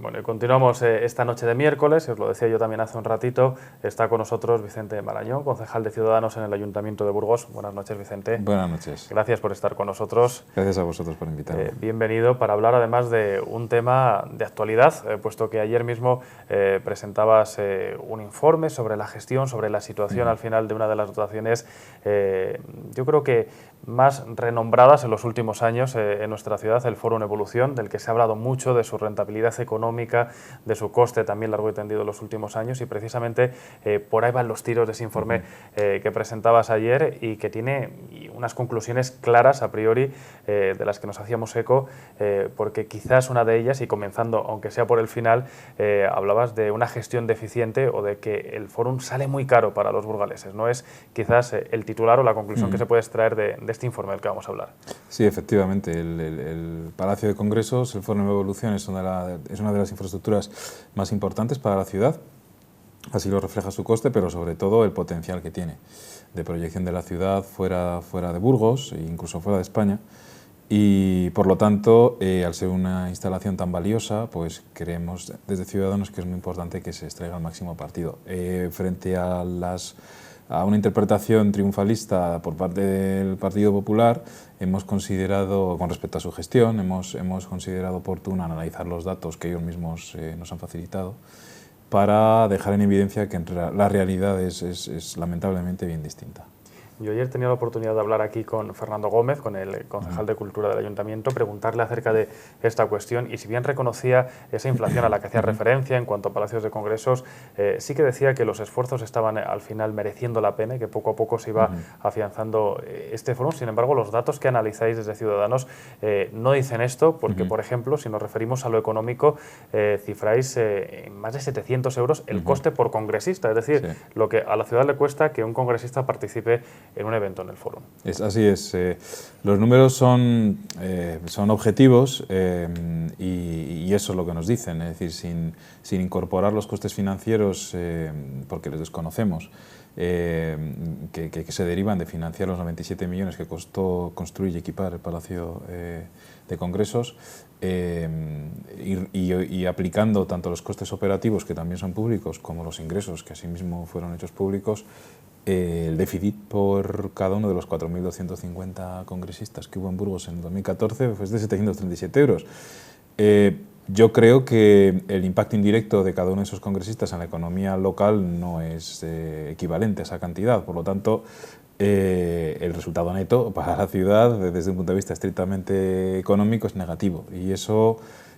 Bueno, y continuamos esta noche de miércoles, os lo decía yo también hace un ratito, está con nosotros Vicente Marañón, concejal de Ciudadanos en el Ayuntamiento de Burgos. Buenas noches, Vicente. Buenas noches. Gracias por estar con nosotros. Gracias a vosotros por invitarme. Bienvenido para hablar además de un tema de actualidad, puesto que ayer mismo presentabas un informe sobre la gestión, sobre la situación al final de una de las dotaciones, yo creo que más renombradas en los últimos años en nuestra ciudad, el Fórum Evolución, del que se ha hablado mucho, de su rentabilidad económica, de su coste también largo y tendido en los últimos años, y precisamente por ahí van los tiros de ese informe que presentabas ayer y que tiene unas conclusiones claras a priori de las que nos hacíamos eco, porque quizás una de ellas, y comenzando aunque sea por el final, hablabas de una gestión deficiente o de que el Fórum sale muy caro para los burgaleses. No es quizás el titular o la conclusión que se puede extraer de este informe del que vamos a hablar. Sí, efectivamente, el Palacio de Congresos, el Fórum Evolución, es una de las infraestructuras más importantes para la ciudad. Así lo refleja su coste, pero sobre todo el potencial que tiene de proyección de la ciudad fuera de Burgos e incluso fuera de España. Y por lo tanto, al ser una instalación tan valiosa, pues creemos desde Ciudadanos que es muy importante que se extraiga el máximo partido. Frente a una interpretación triunfalista por parte del Partido Popular, hemos considerado, con respecto a su gestión, hemos considerado oportuno analizar los datos que ellos mismos nos han facilitado para dejar en evidencia que la realidad es lamentablemente bien distinta. Yo ayer tenía la oportunidad de hablar aquí con Fernando Gómez, con el concejal de Cultura del Ayuntamiento, preguntarle acerca de esta cuestión, y si bien reconocía esa inflación a la que hacía referencia en cuanto a palacios de congresos, sí que decía que los esfuerzos estaban al final mereciendo la pena y que poco a poco se iba afianzando este foro. Sin embargo, los datos que analizáis desde Ciudadanos no dicen esto, porque, por ejemplo, si nos referimos a lo económico, cifráis en más de 700 euros el coste por congresista, es decir, lo que a la ciudad le cuesta que un congresista participe en un evento en el foro. Así es. Los números son objetivos y eso es lo que nos dicen. Es decir, sin incorporar los costes financieros, porque les desconocemos, que se derivan de financiar los 97 millones que costó construir y equipar el Palacio de Congresos, y aplicando tanto los costes operativos, que también son públicos, como los ingresos, que asimismo fueron hechos públicos, el déficit por cada uno de los 4.250 congresistas que hubo en Burgos en 2014 fue de 737 euros. Yo creo que el impacto indirecto de cada uno de esos congresistas en la economía local no es equivalente a esa cantidad. Por lo tanto, el resultado neto para la ciudad, desde un punto de vista estrictamente económico, es negativo.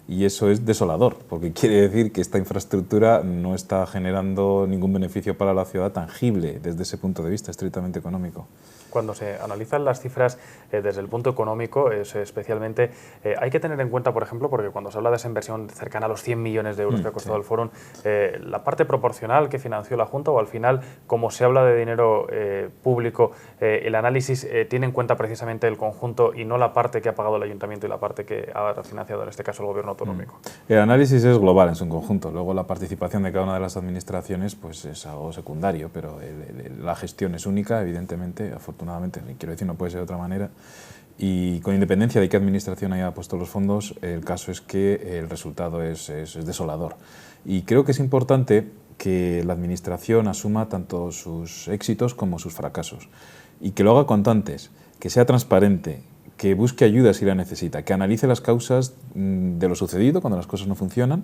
Y eso es desolador, porque quiere decir que esta infraestructura no está generando ningún beneficio para la ciudad tangible desde ese punto de vista estrictamente económico. Cuando se analizan las cifras desde el punto económico, especialmente, hay que tener en cuenta, por ejemplo, porque cuando se habla de esa inversión cercana a los 100 millones de euros que ha costado el Fórum, la parte proporcional que financió la Junta, o al final, como se habla de dinero público, el análisis tiene en cuenta precisamente el conjunto y no la parte que ha pagado el Ayuntamiento y la parte que ha financiado, en este caso, el Gobierno autonómico. El análisis es global en su conjunto. Luego la participación de cada una de las administraciones pues es algo secundario, pero la gestión es única, evidentemente, afortunadamente, quiero decir, no puede ser de otra manera, y con independencia de qué administración haya puesto los fondos, el caso es que el resultado es desolador. Y creo que es importante que la administración asuma tanto sus éxitos como sus fracasos, y que lo haga constantes, que sea transparente, que busque ayuda si la necesita, que analice las causas de lo sucedido cuando las cosas no funcionan,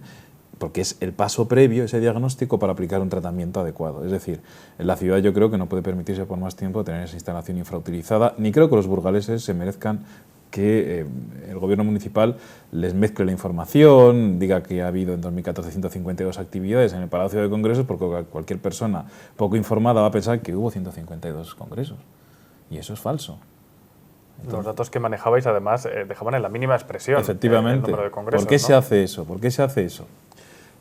porque es el paso previo, ese diagnóstico, para aplicar un tratamiento adecuado. Es decir, en la ciudad yo creo que no puede permitirse por más tiempo tener esa instalación infrautilizada, ni creo que los burgaleses se merezcan que el gobierno municipal les mezcle la información, diga que ha habido en 2014 152 actividades en el Palacio de Congresos, porque cualquier persona poco informada va a pensar que hubo 152 congresos. Y eso es falso. Entonces, los datos que manejabais, además, dejaban en la mínima expresión el número de congresos. ¿Por qué se hace eso? ¿Por qué se hace eso?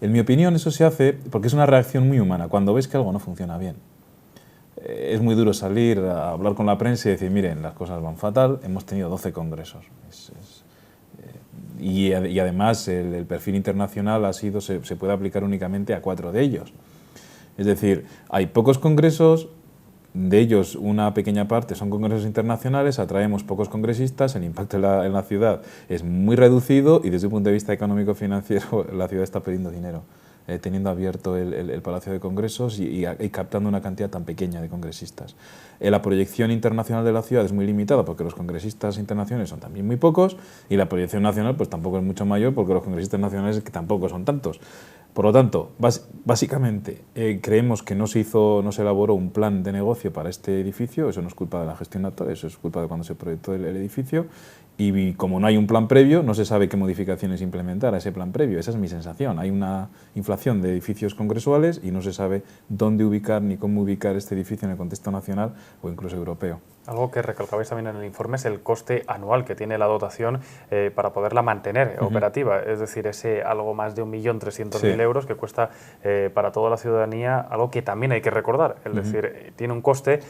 En mi opinión, eso se hace porque es una reacción muy humana. Cuando ves que algo no funciona bien, es muy duro salir a hablar con la prensa y decir, miren, las cosas van fatal, hemos tenido 12 congresos. Y además el perfil internacional se puede aplicar únicamente a 4 de ellos. Es decir, hay pocos congresos, de ellos una pequeña parte son congresos internacionales, atraemos pocos congresistas, el impacto en la ciudad es muy reducido y desde un punto de vista económico-financiero la ciudad está perdiendo dinero, teniendo abierto el Palacio de Congresos y captando una cantidad tan pequeña de congresistas. La proyección internacional de la ciudad es muy limitada porque los congresistas internacionales son también muy pocos y la proyección nacional pues tampoco es mucho mayor porque los congresistas nacionales que tampoco son tantos. Por lo tanto, básicamente creemos que no se elaboró un plan de negocio para este edificio, eso no es culpa de la gestión actual, eso es culpa de cuando se proyectó el edificio, y como no hay un plan previo, no se sabe qué modificaciones implementar a ese plan previo, esa es mi sensación. Hay una inflación de edificios congresuales y no se sabe dónde ubicar ni cómo ubicar este edificio en el contexto nacional o incluso europeo. Algo que recalcabais también en el informe es el coste anual que tiene la dotación para poderla mantener operativa, es decir, ese algo más de 1.300.000 euros que cuesta para toda la ciudadanía, algo que también hay que recordar, es decir, tiene un coste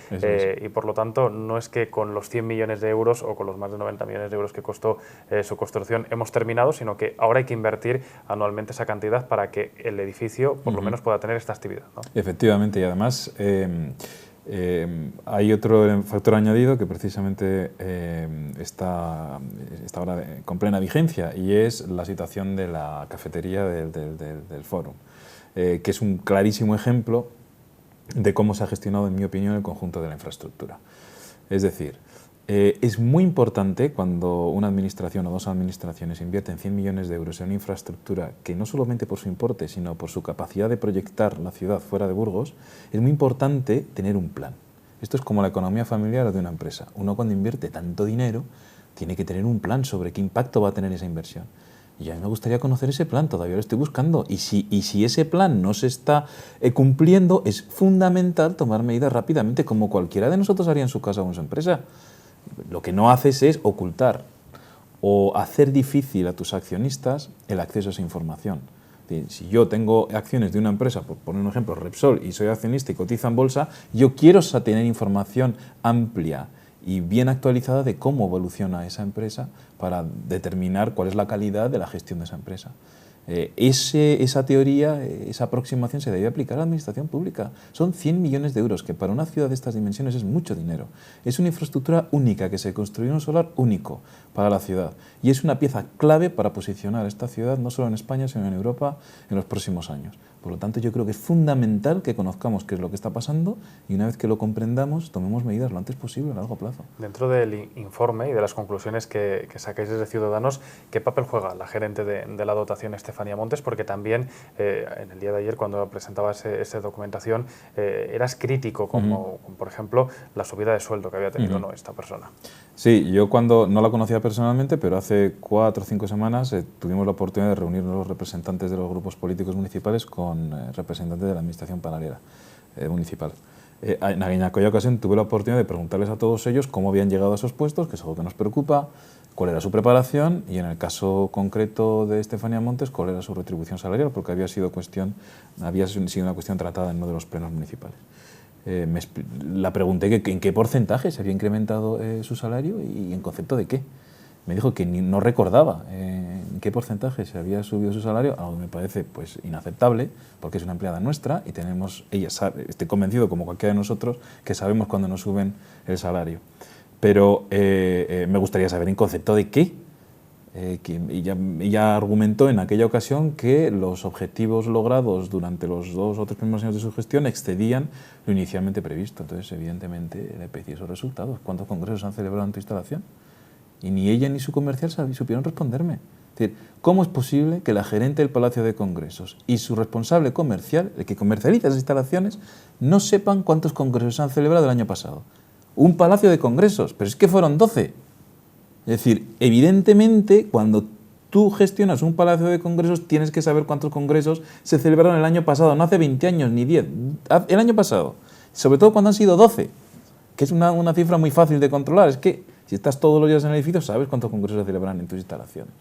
y por lo tanto no es que con los 100 millones de euros o con los más de 90 millones de euros que costó su construcción hemos terminado, sino que ahora hay que invertir anualmente esa cantidad para que el edificio por lo menos pueda tener esta actividad, ¿no? Efectivamente, y además hay otro factor añadido que precisamente está ahora con plena vigencia y es la situación de la cafetería del Fórum, que es un clarísimo ejemplo de cómo se ha gestionado, en mi opinión, el conjunto de la infraestructura. Es decir, es muy importante cuando una administración o dos administraciones invierten 100 millones de euros en una infraestructura que no solamente por su importe, sino por su capacidad de proyectar la ciudad fuera de Burgos, es muy importante tener un plan. Esto es como la economía familiar de una empresa. Uno cuando invierte tanto dinero tiene que tener un plan sobre qué impacto va a tener esa inversión. Y a mí me gustaría conocer ese plan, todavía lo estoy buscando. Y si ese plan no se está cumpliendo, es fundamental tomar medidas rápidamente, como cualquiera de nosotros haría en su casa o en su empresa. Lo que no haces es ocultar o hacer difícil a tus accionistas el acceso a esa información. Si yo tengo acciones de una empresa, por poner un ejemplo, Repsol, y soy accionista y cotiza en bolsa, yo quiero tener información amplia y bien actualizada de cómo evoluciona esa empresa para determinar cuál es la calidad de la gestión de esa empresa. Esa teoría, esa aproximación se debe aplicar a la administración pública. Son 100 millones de euros, que para una ciudad de estas dimensiones es mucho dinero. Es una infraestructura única que se construyó en un solar único para la ciudad y es una pieza clave para posicionar esta ciudad no solo en España, sino en Europa en los próximos años. Por lo tanto, yo creo que es fundamental que conozcamos qué es lo que está pasando y una vez que lo comprendamos, tomemos medidas lo antes posible a largo plazo. Dentro del informe y de las conclusiones que sacáis desde Ciudadanos, ¿qué papel juega la gerente de la dotación, Estefanía Montes? Porque también en el día de ayer, cuando presentaba esa documentación, eras crítico, como por ejemplo la subida de sueldo que había tenido esta persona. Sí, yo cuando no la conocía personalmente, pero hace 4 o 5 semanas tuvimos la oportunidad de reunirnos los representantes de los grupos políticos municipales con representantes de la administración panelera municipal. En aquella ocasión tuve la oportunidad de preguntarles a todos ellos cómo habían llegado a esos puestos, que es algo que nos preocupa, cuál era su preparación y en el caso concreto de Estefanía Montes, cuál era su retribución salarial, porque había sido una cuestión tratada en uno de los plenos municipales. La pregunté en qué porcentaje se había incrementado su salario y en concepto de qué. Me dijo que no recordaba en qué porcentaje se había subido su salario, algo que me parece pues inaceptable, porque es una empleada nuestra y ella sabe, estoy convencido como cualquiera de nosotros que sabemos cuándo nos suben el salario. Pero me gustaría saber en concepto de qué. Ella argumentó en aquella ocasión que los objetivos logrados durante los 2 o 3 primeros años de su gestión excedían lo inicialmente previsto. Entonces, evidentemente, le pedí esos resultados. ¿Cuántos congresos han celebrado en tu instalación? Y ni ella ni su comercial supieron responderme. Es decir, ¿cómo es posible que la gerente del Palacio de Congresos y su responsable comercial, el que comercializa esas instalaciones, no sepan cuántos congresos han celebrado el año pasado? Un palacio de congresos, pero es que fueron 12. Es decir, evidentemente, cuando tú gestionas un palacio de congresos, tienes que saber cuántos congresos se celebraron el año pasado, no hace 20 años ni 10, el año pasado. Sobre todo cuando han sido 12, que es una cifra muy fácil de controlar. Es que si estás todos los días en el edificio, sabes cuántos congresos se celebran en tus instalaciones.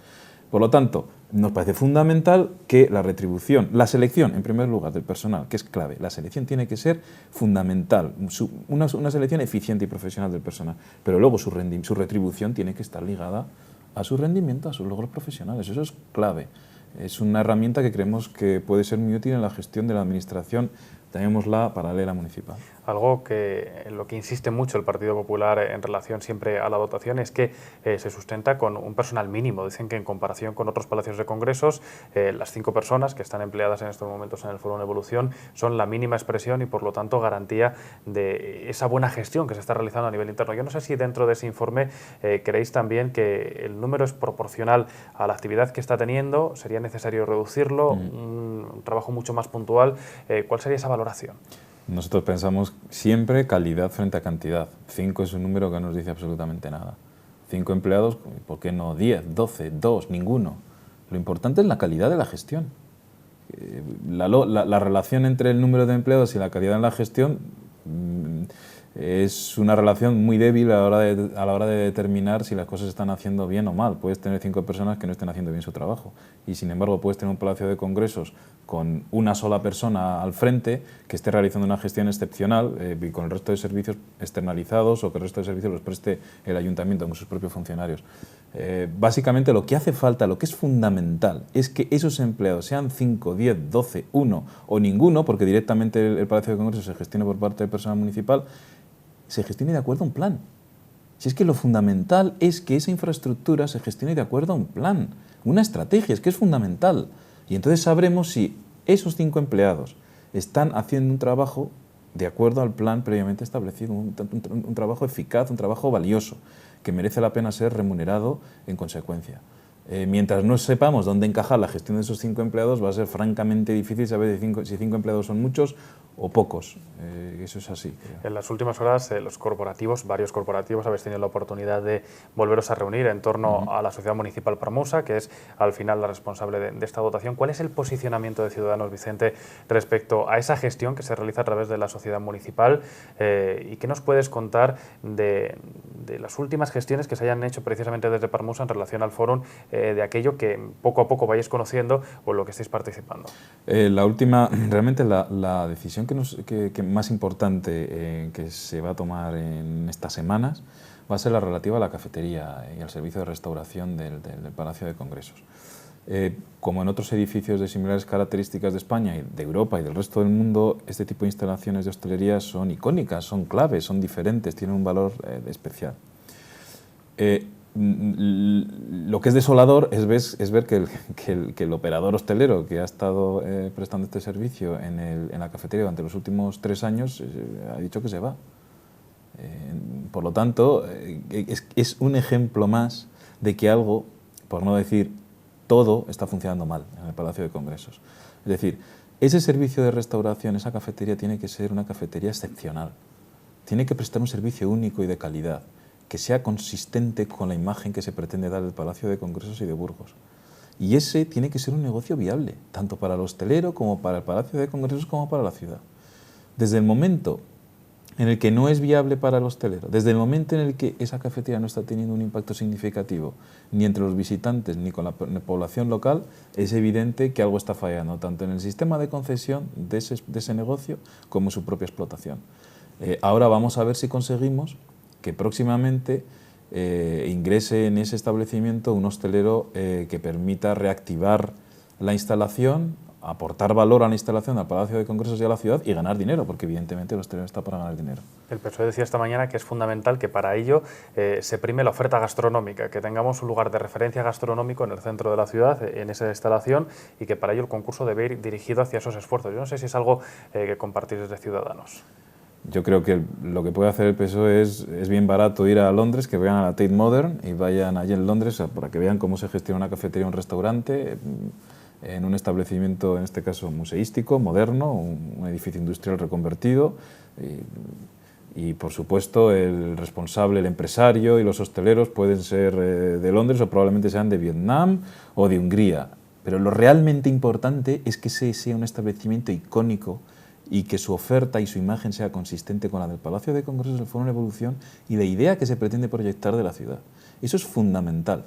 Por lo tanto, nos parece fundamental que la retribución, la selección, en primer lugar, del personal, que es clave, la selección tiene que ser fundamental, una selección eficiente y profesional del personal, pero luego su retribución tiene que estar ligada a su rendimiento, a sus logros profesionales. Eso es clave. Es una herramienta que creemos que puede ser muy útil en la gestión de la administración, llamémosla paralela municipal. Algo en lo que insiste mucho el Partido Popular en relación siempre a la dotación es que se sustenta con un personal mínimo. Dicen que en comparación con otros palacios de congresos, las 5 personas que están empleadas en estos momentos en el Foro Evolución son la mínima expresión y por lo tanto garantía de esa buena gestión que se está realizando a nivel interno. Yo no sé si dentro de ese informe creéis también que el número es proporcional a la actividad que está teniendo, sería necesario reducirlo, un trabajo mucho más puntual. ¿Cuál sería esa valoración? Nosotros pensamos siempre calidad frente a cantidad. 5 es un número que no nos dice absolutamente nada. 5 empleados, ¿por qué no 10, 12, 2, ninguno? Lo importante es la calidad de la gestión. La relación entre el número de empleados y la calidad en la gestión es una relación muy débil a la hora de determinar si las cosas se están haciendo bien o mal. Puedes tener 5 personas que no estén haciendo bien su trabajo y sin embargo puedes tener un palacio de congresos con una sola persona al frente que esté realizando una gestión excepcional y con el resto de servicios externalizados o que el resto de servicios los preste el ayuntamiento con sus propios funcionarios. Básicamente lo que hace falta, lo que es fundamental, es que esos empleados sean 5, 10, 12, 1 o ninguno, porque directamente el Palacio de Congresos se gestiona por parte del personal municipal, se gestione de acuerdo a un plan. Si es que lo fundamental es que esa infraestructura se gestione de acuerdo a un plan, una estrategia, es que es fundamental. Y entonces sabremos si esos 5 empleados están haciendo un trabajo de acuerdo al plan previamente establecido, un trabajo eficaz, un trabajo valioso, que merece la pena ser remunerado en consecuencia. Mientras no sepamos dónde encajar la gestión de esos 5 empleados, va a ser francamente difícil saber si 5 empleados son muchos o pocos. Eso es así. En las últimas horas, los corporativos, varios corporativos, habéis tenido la oportunidad de volveros a reunir en torno a la Sociedad Municipal Parmusa, que es al final la responsable de esta dotación. ¿Cuál es el posicionamiento de Ciudadanos, Vicente, respecto a esa gestión que se realiza a través de la Sociedad Municipal? ¿Y qué nos puedes contar de las últimas gestiones que se hayan hecho precisamente desde Parmusa en relación al fórum, de aquello que poco a poco vayáis conociendo o en lo que estáis participando? La última, realmente la decisión que más importante que se va a tomar en estas semanas va a ser la relativa a la cafetería y al servicio de restauración del Palacio de Congresos. Como en otros edificios de similares características de España y de Europa y del resto del mundo, este tipo de instalaciones de hostelería son icónicas, son claves, son diferentes, tienen un valor especial. Lo que es desolador es ver que el operador hostelero que ha estado prestando este servicio en la cafetería durante los últimos 3 años ha dicho que se va. Por lo tanto, es un ejemplo más de que algo, por no decir todo, está funcionando mal en el Palacio de Congresos. Es decir, ese servicio de restauración, esa cafetería, tiene que ser una cafetería excepcional. Tiene que prestar un servicio único y de calidad, que sea consistente con la imagen que se pretende dar del Palacio de Congresos y de Burgos. Y ese tiene que ser un negocio viable, tanto para el hostelero como para el Palacio de Congresos como para la ciudad. Desde el momento en el que no es viable para el hostelero, desde el momento en el que esa cafetería no está teniendo un impacto significativo ni entre los visitantes ni con la población local, es evidente que algo está fallando, tanto en el sistema de concesión de ese negocio como en su propia explotación. Ahora vamos a ver si conseguimos que próximamente ingrese en ese establecimiento un hostelero que permita reactivar la instalación, aportar valor a la instalación, al Palacio de Congresos y a la ciudad y ganar dinero, porque evidentemente el hostelero está para ganar dinero. El PSOE decía esta mañana que es fundamental que para ello se prime la oferta gastronómica, que tengamos un lugar de referencia gastronómico en el centro de la ciudad, en esa instalación, y que para ello el concurso debe ir dirigido hacia esos esfuerzos. Yo no sé si es algo que compartís desde Ciudadanos. Yo creo que lo que puede hacer el PSOE es bien barato ir a Londres, que vayan a la Tate Modern y vayan allí en Londres para que vean cómo se gestiona una cafetería o un restaurante en un establecimiento, en este caso museístico, moderno, un edificio industrial reconvertido. Y por supuesto el responsable, el empresario y los hosteleros pueden ser de Londres o probablemente sean de Vietnam o de Hungría. Pero lo realmente importante es que ese sea un establecimiento icónico y que su oferta y su imagen sea consistente con la del Palacio de Congresos, el Foro Evolución y la idea que se pretende proyectar de la ciudad. Eso es fundamental.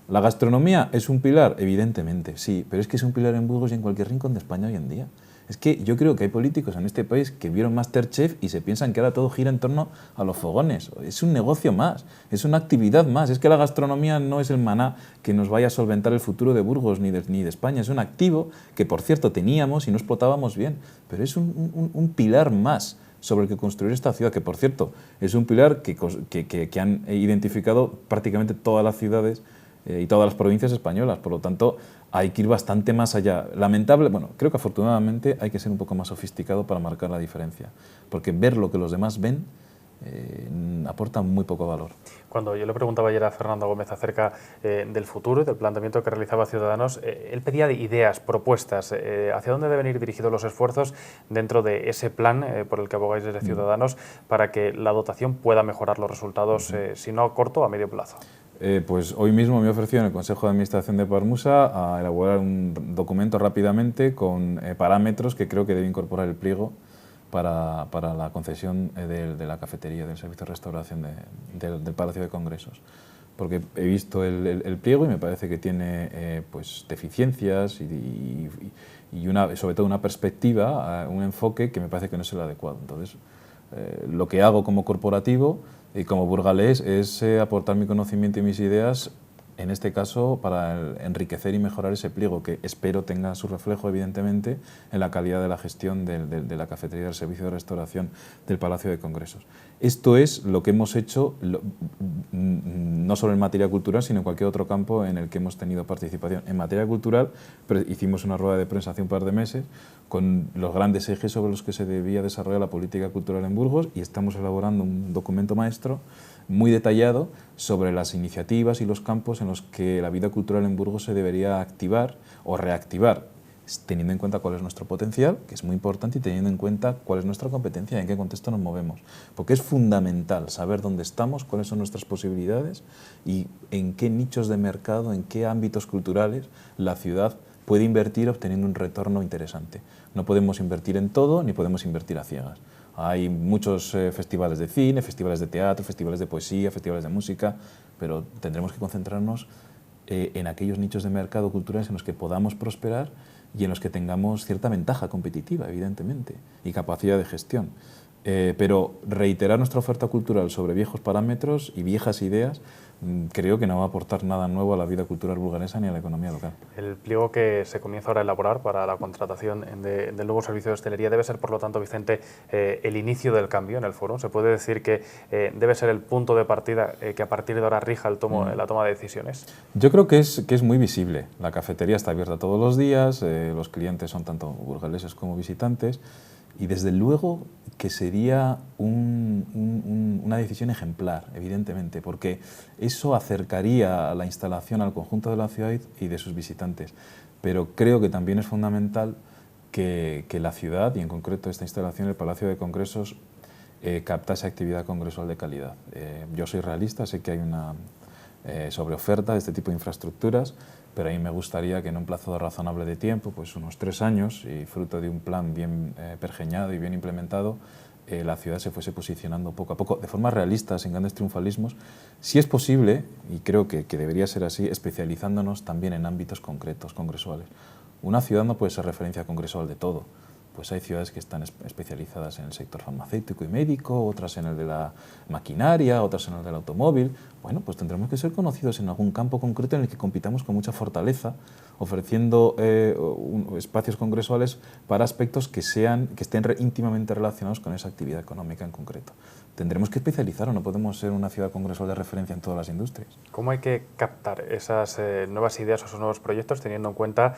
¿La gastronomía es un pilar? Evidentemente, sí, pero es que es un pilar en Burgos y en cualquier rincón de España hoy en día. Es que yo creo que hay políticos en este país que vieron MasterChef y se piensan que ahora todo gira en torno a los fogones. Es un negocio más, es una actividad más. Es que la gastronomía no es el maná que nos vaya a solventar el futuro de Burgos ni de España. Es un activo que, por cierto, teníamos y no explotábamos bien, pero es un pilar más sobre el que construir esta ciudad, que por cierto es un pilar que han identificado prácticamente todas las ciudades y todas las provincias españolas. Por lo tanto, hay que ir bastante más allá. Creo que afortunadamente hay que ser un poco más sofisticado para marcar la diferencia, porque ver lo que los demás ven aporta muy poco valor. Cuando yo le preguntaba ayer a Fernando Gómez acerca del futuro y del planteamiento que realizaba Ciudadanos, él pedía ideas, propuestas, hacia dónde deben ir dirigidos los esfuerzos dentro de ese plan por el que abogáis desde Ciudadanos para que la dotación pueda mejorar los resultados, si no a corto, a medio plazo. Pues hoy mismo me he ofrecido en el Consejo de Administración de Parmusa a elaborar un documento rápidamente con parámetros que creo que debe incorporar el pliego para la concesión de la cafetería, del servicio de restauración del Palacio de Congresos. Porque he visto el pliego y me parece que tiene pues, deficiencias y sobre todo una perspectiva, un enfoque que me parece que no es el adecuado. Entonces, lo que hago como corporativo y como burgalés es aportar mi conocimiento y mis ideas, en este caso para enriquecer y mejorar ese pliego, que espero tenga su reflejo evidentemente en la calidad de la gestión de la cafetería, del servicio de restauración del Palacio de Congresos. Esto es lo que hemos hecho, no solo en materia cultural, sino en cualquier otro campo en el que hemos tenido participación. En materia cultural hicimos una rueda de prensa hace un par de meses con los grandes ejes sobre los que se debía desarrollar la política cultural en Burgos, y estamos elaborando un documento maestro muy detallado sobre las iniciativas y los campos en los que la vida cultural en Burgos se debería activar o reactivar, teniendo en cuenta cuál es nuestro potencial, que es muy importante, y teniendo en cuenta cuál es nuestra competencia y en qué contexto nos movemos. Porque es fundamental saber dónde estamos, cuáles son nuestras posibilidades y en qué nichos de mercado, en qué ámbitos culturales la ciudad puede invertir obteniendo un retorno interesante. No podemos invertir en todo ni podemos invertir a ciegas. Hay muchos festivales de cine, festivales de teatro, festivales de poesía, festivales de música, pero tendremos que concentrarnos en aquellos nichos de mercado culturales en los que podamos prosperar y en los que tengamos cierta ventaja competitiva, evidentemente, y capacidad de gestión. Pero reiterar nuestra oferta cultural sobre viejos parámetros y viejas ideas creo que no va a aportar nada nuevo a la vida cultural burgalesa ni a la economía local. El pliego que se comienza ahora a elaborar para la contratación del nuevo servicio de hostelería debe ser, por lo tanto, Vicente, el inicio del cambio en el foro. Se puede decir que debe ser el punto de partida que a partir de ahora rija la toma de decisiones. Yo creo que es muy visible. La cafetería está abierta todos los días, los clientes son tanto burgaleses como visitantes, y desde luego que sería una decisión ejemplar, evidentemente, porque eso acercaría la instalación al conjunto de la ciudad y de sus visitantes. Pero creo que también es fundamental que la ciudad, y en concreto esta instalación, el Palacio de Congresos, captase actividad congresual de calidad. Yo soy realista, sé que hay una sobreoferta de este tipo de infraestructuras, pero a mí me gustaría que en un plazo razonable de tiempo, pues unos 3 años, y fruto de un plan bien pergeñado y bien implementado, la ciudad se fuese posicionando poco a poco, de forma realista, sin grandes triunfalismos, si es posible, y creo que debería ser así, especializándonos también en ámbitos concretos, congresuales. Una ciudad no puede ser referencia congresual de todo. Pues hay ciudades que están especializadas en el sector farmacéutico y médico, otras en el de la maquinaria, otras en el del automóvil. Bueno, pues tendremos que ser conocidos en algún campo concreto en el que compitamos con mucha fortaleza, ofreciendo espacios congresuales para aspectos que estén íntimamente relacionados con esa actividad económica en concreto. Tendremos que especializar, o no podemos ser una ciudad congresual de referencia en todas las industrias. ¿Cómo hay que captar esas nuevas ideas o esos nuevos proyectos teniendo en cuenta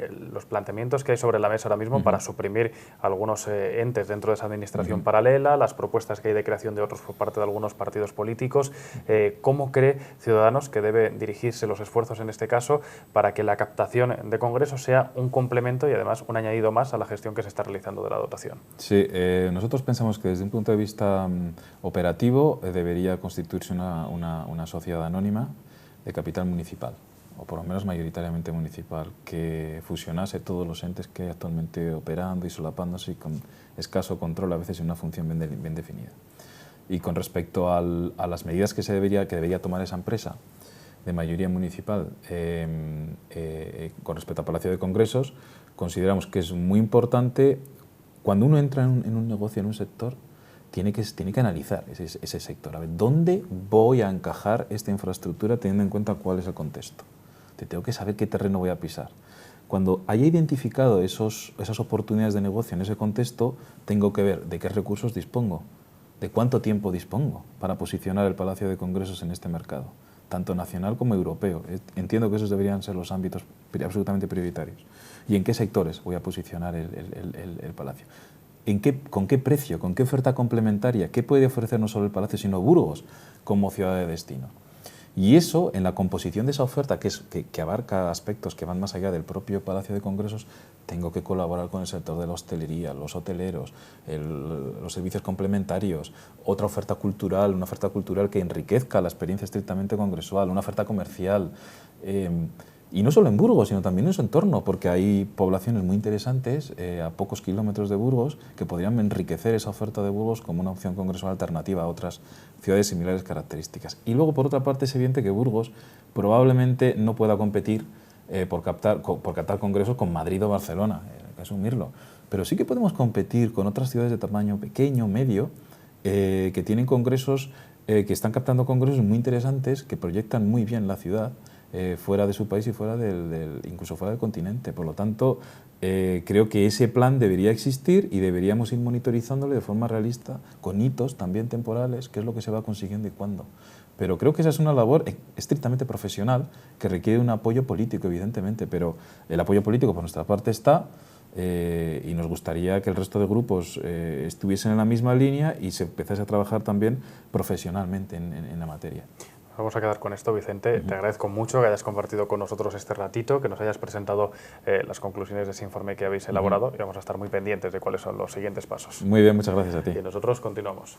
los planteamientos que hay sobre la mesa ahora mismo para suprimir algunos entes dentro de esa administración paralela, las propuestas que hay de creación de otros por parte de algunos partidos políticos? ¿Cómo cree Ciudadanos que debe dirigirse los esfuerzos en este caso para que la captación de congresos sea un complemento y además un añadido más a la gestión que se está realizando de la dotación? Sí, nosotros pensamos que desde un punto de vista operativo debería constituirse una sociedad anónima de capital municipal, o por lo menos mayoritariamente municipal, que fusionase todos los entes que hay actualmente operando y solapándose y con escaso control, a veces en una función bien definida. Y con respecto a las medidas que debería tomar esa empresa de mayoría municipal con respecto al Palacio de Congresos, consideramos que es muy importante, cuando uno entra en un negocio, en un sector, tiene que analizar ese sector. A ver, ¿dónde voy a encajar esta infraestructura teniendo en cuenta cuál es el contexto? Tengo que saber qué terreno voy a pisar. Cuando haya identificado esas oportunidades de negocio en ese contexto, tengo que ver de qué recursos dispongo, de cuánto tiempo dispongo para posicionar el Palacio de Congresos en este mercado, tanto nacional como europeo. Entiendo que esos deberían ser los ámbitos absolutamente prioritarios. ¿Y en qué sectores voy a posicionar el Palacio? ¿Con qué precio? ¿Con qué oferta complementaria? ¿Qué puede ofrecer no solo el Palacio, sino Burgos como ciudad de destino? Y eso, en la composición de esa oferta, que abarca aspectos que van más allá del propio Palacio de Congresos, tengo que colaborar con el sector de la hostelería, los hoteleros, los servicios complementarios, otra oferta cultural, una oferta cultural que enriquezca la experiencia estrictamente congresual, una oferta comercial. Y no solo en Burgos, sino también en su entorno, porque hay poblaciones muy interesantes a pocos kilómetros de Burgos que podrían enriquecer esa oferta de Burgos como una opción congresual alternativa a otras ciudades similares características. Y luego, por otra parte, es evidente que Burgos probablemente no pueda competir por captar congresos con Madrid o Barcelona, hay que asumirlo. Pero sí que podemos competir con otras ciudades de tamaño pequeño, medio, que tienen congresos, que están captando congresos muy interesantes, que proyectan muy bien la ciudad, fuera de su país y incluso fuera del continente. Por lo tanto, creo que ese plan debería existir y deberíamos ir monitorizándole de forma realista, con hitos también temporales, qué es lo que se va consiguiendo y cuándo. Pero creo que esa es una labor estrictamente profesional que requiere un apoyo político, evidentemente, pero el apoyo político por nuestra parte está, y nos gustaría que el resto de grupos estuviesen en la misma línea y se empezase a trabajar también profesionalmente en la materia. Vamos a quedar con esto, Vicente. Te agradezco mucho que hayas compartido con nosotros este ratito, que nos hayas presentado las conclusiones de ese informe que habéis elaborado y vamos a estar muy pendientes de cuáles son los siguientes pasos. Muy bien, muchas gracias a ti. Y nosotros continuamos.